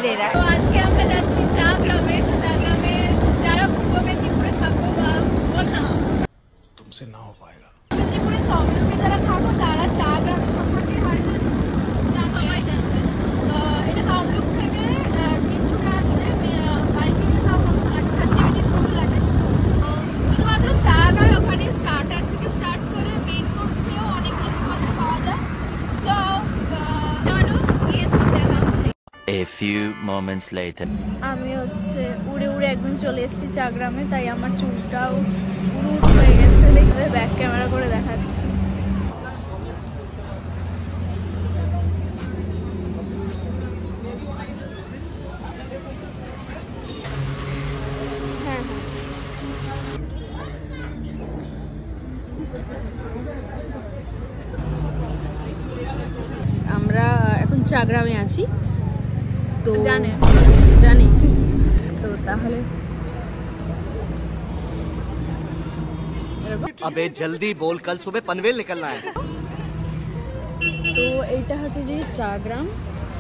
दे रहा है। तो आज के আমরা যাচ্ছি চাগ্রামে। তো চাগ্রামে যারা পূর্ব মেদিনীপুরে থাকো বা বললাম तुमसे ना हो पाएगा। মেদিনীপুরে তমলুকে যারা থাকো তারা চাগ্রাম সম্পর্কে হয়তো সবাই জানবে। তো এটা তমলুক থেকে কিছুটা দূরে বাইকে যাওয়া লাগে 30 মিনিট মতো লাগে। শুধুমাত্র চা নয়, ওখানে স্টার্টার থেকে স্টার্ট করে মেইন কোর্সেও অনেক জিনিসপত্র পাওয়া যায়। তো চলো গিয়ে সব দেখাচ্ছি। A few moments later. আমি উড়ে উড়ে একদম চলে এসেছি চাগ্রামে, তাই আমার চুলটাও উড়ু হয়ে গেছে। দেখতে ব্যাক ক্যামেরা করে দেখাচ্ছি। হ্যাঁ আমরা এখন চাগ্রামে আছি, তো জানি তো তাহলে अबे जल्दी बोल, कल सुबह पनवेल निकलना है। তো এইটা হচ্ছে যে চাগ্রাম।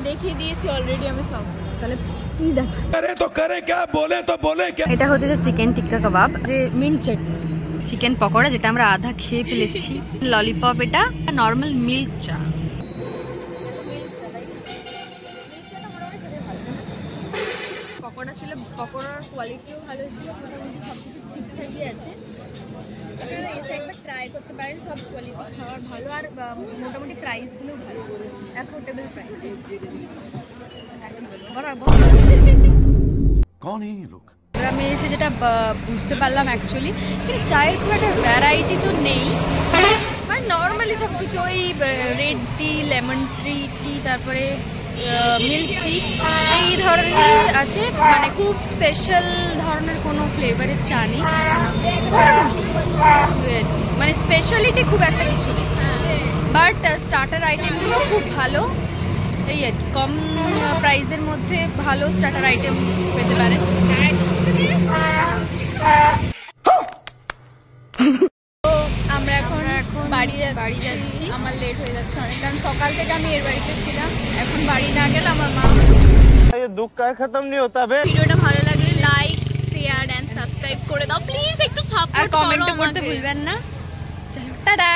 দেখিয়ে দিয়েছি অলরেডি আমি সব। তাহলে কি দেখা करे तो करे क्या, बोले तो बोले क्या। এটা হচ্ছে যে চিকেন টিক্কা কাবাব, যে মিন্ট চাটনি, চিকেন পকোড়া যেটা আমরা আধা খেয়ে ফেলেছি, ললিপপ, এটা নর্মাল মিল্ক চা। পকোড়া ছিল, পকোড়ার কোয়ালিটিও ভালো ছিল, মোটামুটি সব কিছু ঠিকঠাকই আছে। আপনারা এসে একবার ট্রাই করতে পারেন, সব কোয়ালিটি খাওয়ার ভালো, আর মোটামুটি প্রাইসগুলো ভালো, অ্যাফোর্ডেবল প্রাইস। कौन है ये लोग। গ্রামে এসে যেটা বুঝতে পারলাম অ্যাকচুয়ালি এখানে চায়ের খুব একটা ভ্যারাইটি তো নেই, মানে নর্মালি সব কিছু ওই রেড টি, লেমন টি, তারপরে মিল্ক টি, এই ধরনের আছে, মানে খুব স্পেশাল ধরনের কোনো ফ্লেভারের চা নেই, মানে স্পেশালিটি খুব একটা কিছু নেই। বাট স্টার্টার আইটেমগুলো খুব ভালো, এই আর কি, কম প্রাইসের মধ্যে ভালো স্টার্টার আইটেম পেতে পারেন। আমরা এখন বাড়ি যাচ্ছি। আমার লেট হয়ে যাচ্ছে অনেক, কারণ সকাল থেকে আমি এর বাড়িতে ছিলাম। এখন বাড়ি না গেলে আমার মা। ये दुख का खत्म नहीं होता बे। ভিডিওটা ভালো লাগলে লাইক, শেয়ার এন্ড সাবস্ক্রাইব করে দাও প্লিজ, একটু সাপোর্ট আর করো কমেন্ট করতে আমাকে। ভুলবেন না। চলো টাটা।